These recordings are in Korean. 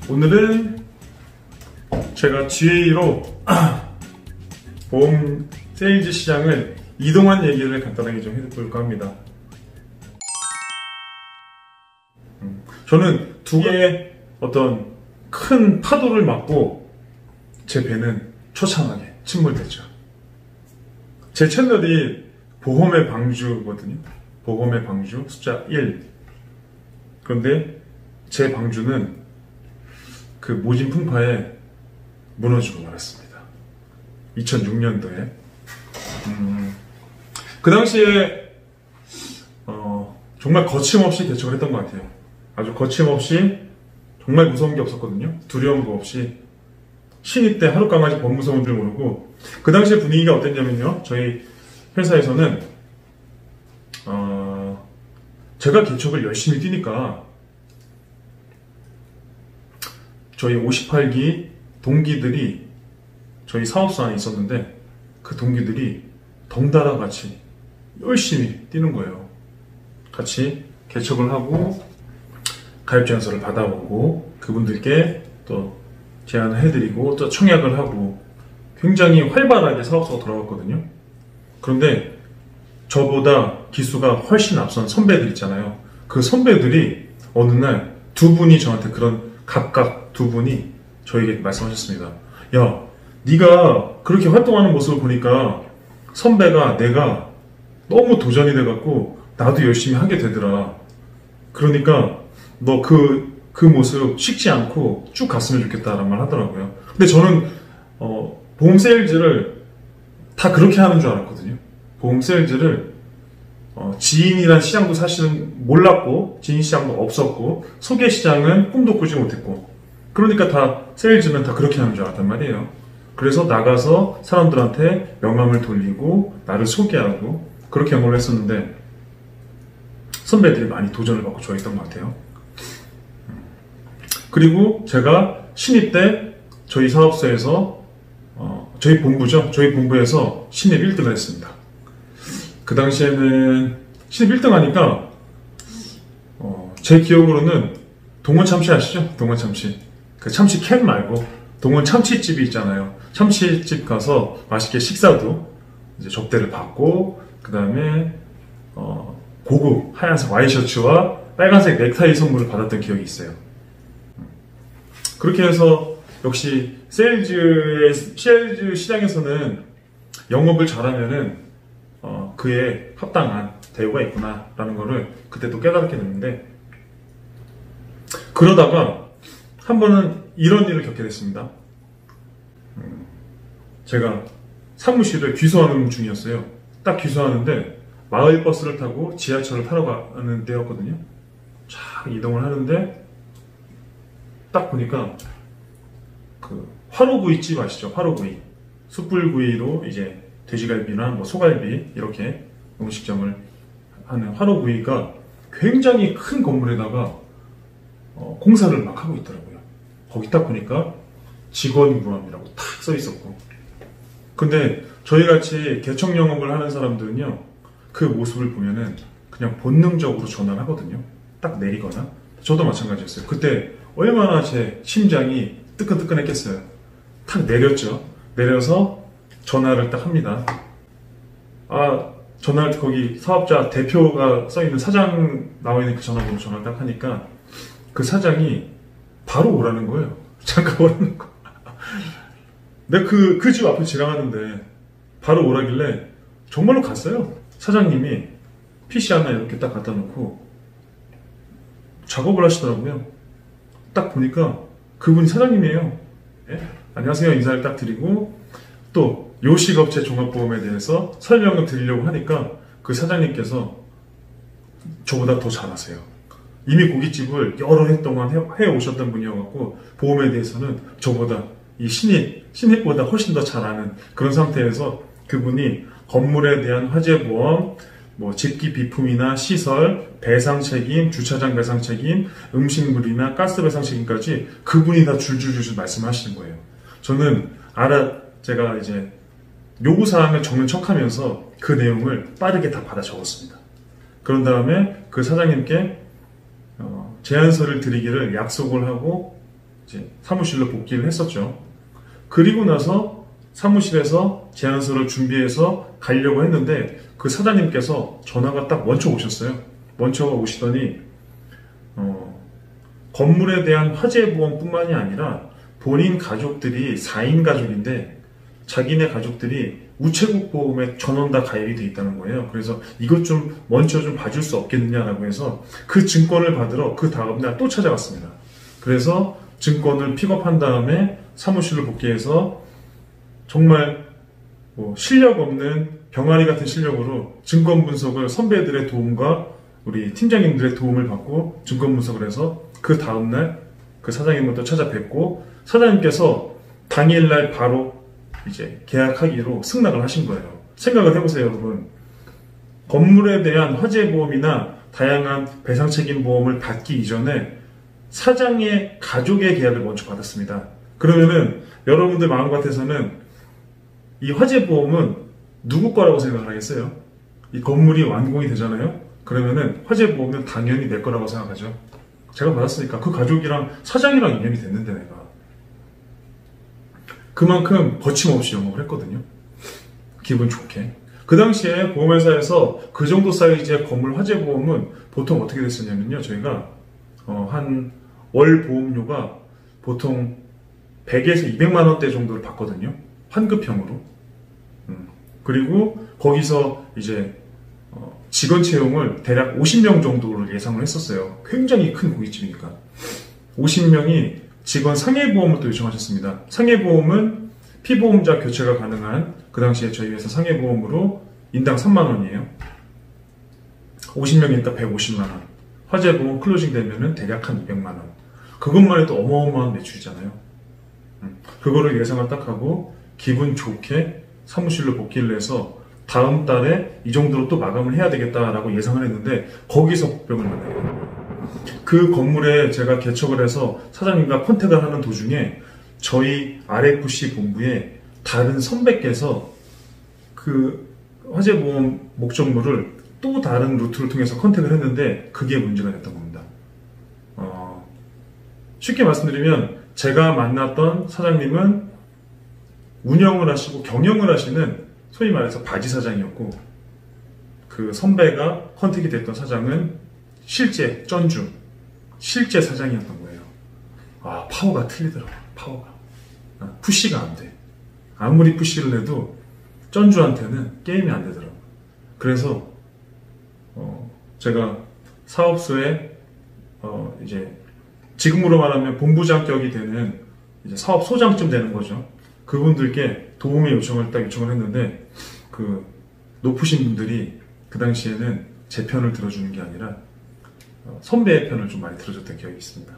오늘은 제가 GA로 보험 세일즈 시장을 이동한 얘기를 간단하게 좀 해볼까 합니다. 저는 두 개의 어떤 큰 파도를 맞고 제 배는 처참하게 침몰됐죠. 제 채널이 보험의 방주거든요. 보험의 방주 숫자 1. 그런데 제 방주는 그 모진 풍파에 무너지고 말았습니다. 2006년도에. 그 당시에 정말 거침없이 개척을 했던 것 같아요. 아주 거침없이 정말 무서운 게 없었거든요. 두려운 거 없이 신입 때 하루 강아지 법무사원 줄 모르고. 그 당시에 분위기가 어땠냐면요, 저희 회사에서는 제가 개척을 열심히 뛰니까 저희 58기 동기들이 저희 사업소 안에 있었는데 그 동기들이 덩달아 같이 열심히 뛰는 거예요. 같이 개척을 하고 가입제안서를 받아오고 그분들께 또 제안을 해드리고 또 청약을 하고 굉장히 활발하게 사업소가 돌아갔거든요. 그런데 저보다 기수가 훨씬 앞선 선배들 있잖아요. 그 선배들이 어느 날 두 분이 저한테 각각 두 분이 저에게 말씀하셨습니다. 야, 네가 그렇게 활동하는 모습을 보니까 선배가 내가 너무 도전이 돼갖고 나도 열심히 하게 되더라. 그러니까 너 그 모습 식지 않고 쭉 갔으면 좋겠다라는 말 하더라고요. 근데 저는 보험 세일즈를 다 그렇게 하는 줄 알았거든요. 보험 세일즈를 지인이란 시장도 사실은 몰랐고 지인 시장도 없었고 소개 시장은 꿈도 꾸지 못했고 그러니까 다 세일즈는 다 그렇게 하는 줄 알았단 말이에요. 그래서 나가서 사람들한테 명함을 돌리고 나를 소개하고 그렇게 연구를 했었는데 선배들이 많이 도전을 받고 좋아했던 것 같아요. 그리고 제가 신입 때 저희 사업소에서 저희 본부죠. 저희 본부에서 신입 1등을 했습니다. 그 당시에는 신입 1등 하니까 제 기억으로는 동원 참치 아시죠? 동원 참치. 그 참치 캔 말고 동원 참치집이 있잖아요. 참치집 가서 맛있게 식사도 이제 접대를 받고 그 다음에 고급 하얀색 와이셔츠와 빨간색 넥타이 선물을 받았던 기억이 있어요. 그렇게 해서 역시 세일즈 시장에서는 영업을 잘하면은 그에 합당한 대우가 있구나 라는 거를 그때 또 깨달게 됐는데, 그러다가 한 번은 이런 일을 겪게 됐습니다. 제가 사무실을 귀소하는 중이었어요. 딱 귀소하는데 마을버스를 타고 지하철을 타러 가는 데였거든요. 쫙 이동을 하는데 딱 보니까 그 화로구이집 아시죠? 화로구이. 숯불구이로 이제 돼지갈비나 뭐 소갈비 이렇게 음식점을 하는 화로구이가 굉장히 큰 건물에다가 공사를 막 하고 있더라고요. 거기 딱 보니까 직원 구함이라고 탁 써 있었고. 근데 저희같이 개척 영업을 하는 사람들은요, 그 모습을 보면은 그냥 본능적으로 전화를 하거든요. 딱 내리거나. 저도 마찬가지였어요. 그때 얼마나 제 심장이 뜨끈뜨끈했겠어요. 탁 내렸죠. 내려서 전화를 딱 합니다. 전화를 거기 사업자 대표가 써있는 사장 나와있는 그 전화번호 전화를 딱 하니까 그 사장이 바로 오라는 거예요. 잠깐 오라는 거. 내가 그 집 앞에 지나가는데 바로 오라길래 정말로 갔어요. 사장님이 PC 하나 이렇게 딱 갖다 놓고 작업을 하시더라고요. 딱 보니까 그분이 사장님이에요. 예? 안녕하세요 인사를 딱 드리고 또 요식업체 종합보험에 대해서 설명을 드리려고 하니까 그 사장님께서 저보다 더 잘하세요. 이미 고깃집을 여러 해 동안 해 오셨던 분이어갖고 보험에 대해서는 저보다 이 신입보다 훨씬 더 잘 아는 그런 상태에서 그분이 건물에 대한 화재보험, 뭐 집기 비품이나 시설, 배상 책임, 주차장 배상 책임, 음식물이나 가스 배상 책임까지 그분이 다 줄줄줄 말씀하시는 거예요. 저는 제가 이제 요구사항을 적는 척하면서 그 내용을 빠르게 다 받아 적었습니다. 그런 다음에 그 사장님께 제안서를 드리기를 약속을 하고 이제 사무실로 복귀를 했었죠. 그리고 나서 사무실에서 제안서를 준비해서 가려고 했는데 그 사장님께서 전화가 딱 먼저 오셨어요. 먼저 오시더니 건물에 대한 화재 보험뿐만이 아니라 본인 가족들이 4인 가족인데 자기네 가족들이 우체국 보험에 전원 다 가입이 돼 있다는 거예요. 그래서 이것 좀 먼저 좀 봐줄 수 없겠느냐라고 해서 그 증권을 받으러 그 다음날 또 찾아갔습니다. 그래서 증권을 픽업한 다음에 사무실로 복귀해서 정말 실력 없는 병아리 같은 실력으로 증권 분석을 선배들의 도움과 우리 팀장님들의 도움을 받고 증권 분석을 해서 그 다음날 그 사장님을 또 찾아뵙고 사장님께서 당일날 바로 이제 계약하기로 승낙을 하신 거예요. 생각을 해보세요, 여러분. 건물에 대한 화재 보험이나 다양한 배상 책임 보험을 받기 이전에 사장의 가족의 계약을 먼저 받았습니다. 그러면은 여러분들 마음 같아서는 이 화재 보험은 누구 거라고 생각을 하겠어요? 이 건물이 완공이 되잖아요. 그러면은 화재 보험은 당연히 내 거라고 생각하죠. 제가 받았으니까 그 가족이랑 사장이랑 인연이 됐는데 내가 그만큼 거침없이 영업을 했거든요. 기분 좋게. 그 당시에 보험회사에서 그 정도 사이즈의 건물 화재 보험은 보통 어떻게 됐었냐면요. 저희가 한 월 보험료가 보통 100에서 200만 원대 정도를 받거든요. 환급형으로. 그리고 거기서 이제 직원 채용을 대략 50명 정도를 예상을 했었어요. 굉장히 큰 고깃집이니까. 50명이 직원 상해보험을 또 요청하셨습니다. 상해보험은 피보험자 교체가 가능한 그 당시에 저희 회사 상해보험으로 인당 3만 원이에요. 50명이니까 150만 원. 화재보험 클로징 되면은 대략 한 200만 원. 그것만 해도 어마어마한 매출이잖아요. 그거를 예상을 딱 하고 기분 좋게 사무실로 복귀를 해서 다음 달에 이 정도로 또 마감을 해야 되겠다라고 예상을 했는데 거기서 복병을 만나게 된 거예요. 그 건물에 제가 개척을 해서 사장님과 컨택을 하는 도중에 저희 RFC 본부에 다른 선배께서 그 화재보험 목적물을 또 다른 루트를 통해서 컨택을 했는데 그게 문제가 됐던 겁니다. 쉽게 말씀드리면 제가 만났던 사장님은 운영을 하시고 경영을 하시는 소위 말해서 바지 사장이었고 그 선배가 컨택이 됐던 사장은 실제 쩐주 실제 사장이었던 거예요. 아, 파워가 틀리더라고요. 파워가 푸시가 안 돼. 아무리 푸시를 해도 쩐주한테는 게임이 안 되더라고요. 그래서 제가 사업소에 이제 지금으로 말하면 본부장격이 되는 이제 사업소장쯤 되는 거죠. 그분들께 도움의 요청을 딱 요청을 했는데 그 높으신 분들이 그 당시에는 제 편을 들어주는 게 아니라 선배의 편을 좀 많이 들어줬던 기억이 있습니다.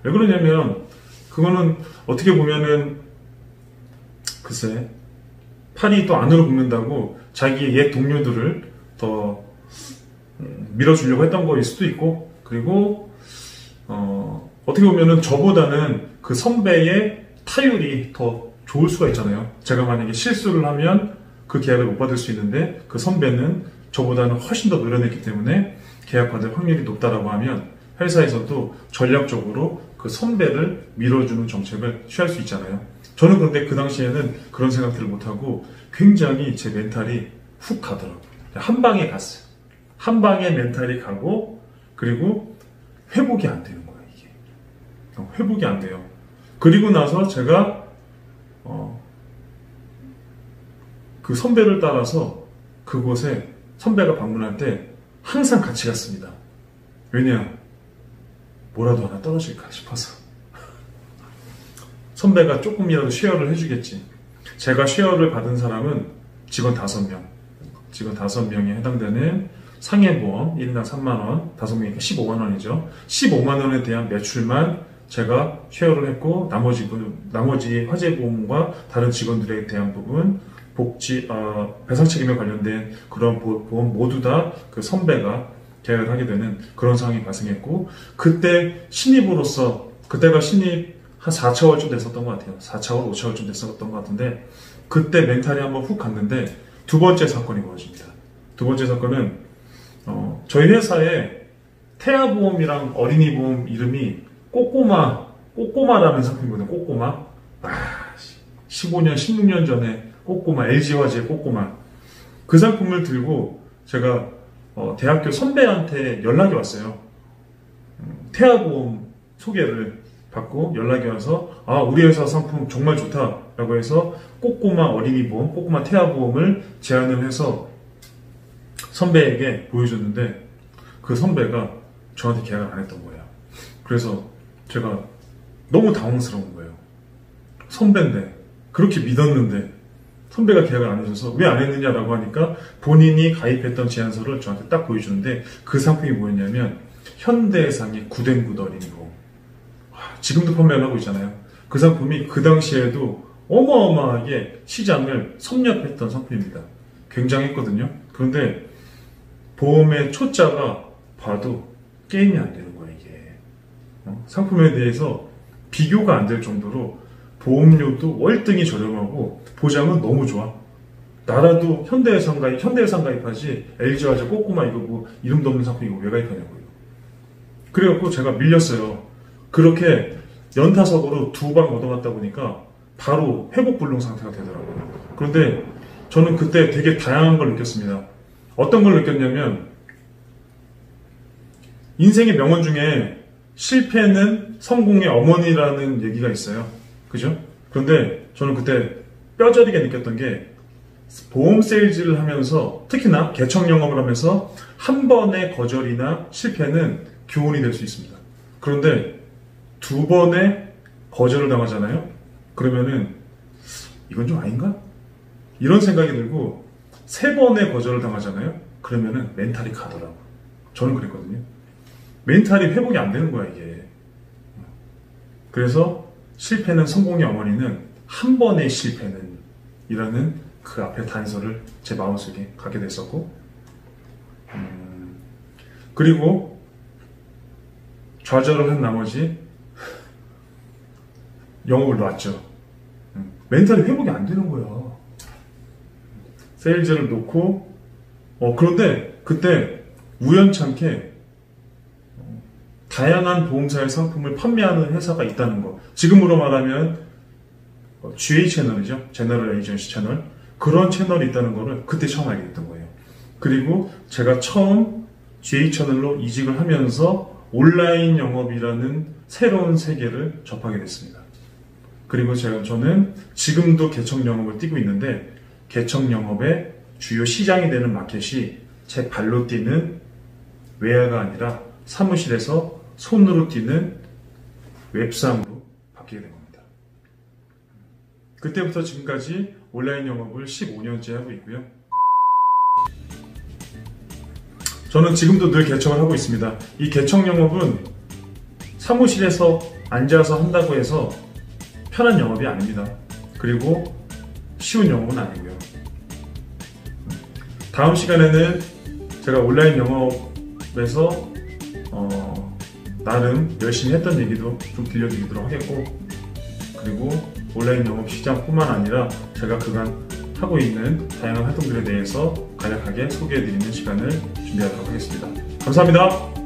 왜 그러냐면 그거는 어떻게 보면은 글쎄 팔이 또 안으로 굽는다고 자기의 옛 동료들을 더 밀어주려고 했던 거일 수도 있고 그리고 어떻게 보면은 저보다는 그 선배의 타율이 더 좋을 수가 있잖아요. 제가 만약에 실수를 하면 그 계약을 못 받을 수 있는데 그 선배는 저보다는 훨씬 더 노련했기 때문에 계약 받을 확률이 높다라고 하면 회사에서도 전략적으로 그 선배를 밀어주는 정책을 취할 수 있잖아요. 저는 그런데 그 당시에는 그런 생각들을 못하고 굉장히 제 멘탈이 훅 가더라고요. 한 방에 갔어요. 한 방에 멘탈이 가고 그리고 회복이 안 되는 거예요. 이게 회복이 안 돼요. 그리고 나서 제가 그 선배를 따라서 그곳에 선배가 방문할 때 항상 같이 갔습니다. 왜냐? 뭐라도 하나 떨어질까 싶어서. 선배가 조금이라도 쉐어를 해주겠지. 제가 쉐어를 받은 사람은 직원 5명. 직원 5명에 해당되는 상해보험 1인당 3만원, 5명이니까 15만원이죠. 15만원에 대한 매출만 제가 쉐어를 했고 나머지 화재보험과 다른 직원들에 대한 부분 복지, 배상 책임에 관련된 그런 보험 모두 다 그 선배가 계약을 하게 되는 그런 상황이 발생했고 그때 신입으로서 그때가 신입 한 4차월쯤 됐었던 것 같아요. 4차월, 5차월쯤 됐었던 것 같은데 그때 멘탈이 한번 훅 갔는데 두 번째 사건이 벌어집니다. 두 번째 사건은 저희 회사에 태아보험이랑 어린이보험 이름이 꼬꼬마 꼬꼬마라는 상품이거든요. 꼬꼬마. 15년, 16년 전에 꼬꼬마, LG화재 꼬꼬마. 그 상품을 들고 제가 대학교 선배한테 연락이 왔어요. 태아보험 소개를 받고 연락이 와서 우리 회사 상품 정말 좋다라고 해서 꼬꼬마 어린이보험, 꼬꼬마 태아보험을 제안을 해서 선배에게 보여줬는데 그 선배가 저한테 계약을 안 했던 거예요. 그래서 제가 너무 당황스러운 거예요. 선배인데 그렇게 믿었는데 선배가 계약을 안 해줘서 왜 안 했느냐라고 하니까 본인이 가입했던 제안서를 저한테 딱 보여주는데 그 상품이 뭐였냐면 현대해상의 9댕9 어린이보험. 지금도 판매를 하고 있잖아요. 그 상품이 그 당시에도 어마어마하게 시장을 섭렵했던 상품입니다. 굉장했거든요. 그런데 보험의 초짜가 봐도 게임이 안 되는 거예요, 이게. 상품에 대해서 비교가 안 될 정도로 보험료도 월등히 저렴하고 보장은 너무 좋아. 나라도 현대해상 가입하지 LG화재 꼬꼬마 이거 뭐 이름도 없는 상품 이거 왜 가입하냐고요. 그래갖고 제가 밀렸어요. 그렇게 연타석으로 2방 얻어갔다 보니까 바로 회복불능 상태가 되더라고요. 그런데 저는 그때 되게 다양한 걸 느꼈습니다. 어떤 걸 느꼈냐면 인생의 명언 중에 실패는 성공의 어머니라는 얘기가 있어요. 그죠? 그런데 저는 그때 뼈저리게 느꼈던 게 보험 세일즈를 하면서 특히나 개척 영업을 하면서 한 번의 거절이나 실패는 교훈이 될 수 있습니다. 그런데 2번의 거절을 당하잖아요? 그러면은 이건 좀 아닌가? 이런 생각이 들고 3번의 거절을 당하잖아요? 그러면은 멘탈이 가더라고요. 저는 그랬거든요. 멘탈이 회복이 안 되는 거야 이게. 그래서 실패는 성공의 어머니는 한 번의 실패는 이라는 그 앞에 단서를 제 마음속에 갖게 됐었고 그리고 좌절을 한 나머지 영업을 놨죠. 멘탈이 회복이 안 되는 거야. 세일즈를 놓고 그런데 그때 우연찮게 다양한 보험사의 상품을 판매하는 회사가 있다는 거. 지금으로 말하면 GA 채널이죠. 제너럴 에이전시 채널. 그런 채널이 있다는 거를 그때 처음 알게 됐던 거예요. 그리고 제가 처음 GA 채널로 이직을 하면서 온라인 영업이라는 새로운 세계를 접하게 됐습니다. 그리고 저는 지금도 개척 영업을 뛰고 있는데 개척 영업의 주요 시장이 되는 마켓이 제 발로 뛰는 외야가 아니라 사무실에서 손으로 뛰는 웹상으로 바뀌게 된 겁니다. 그때부터 지금까지 온라인 영업을 15년째 하고 있고요. 저는 지금도 늘 개척을 하고 있습니다. 이 개척 영업은 사무실에서 앉아서 한다고 해서 편한 영업이 아닙니다. 그리고 쉬운 영업은 아니고요. 다음 시간에는 제가 온라인 영업에서 나름 열심히 했던 얘기도 좀 들려드리도록 하겠고, 그리고 온라인 영업 시장뿐만 아니라 제가 그간 하고 있는 다양한 활동들에 대해서 간략하게 소개해드리는 시간을 준비하도록 하겠습니다. 감사합니다.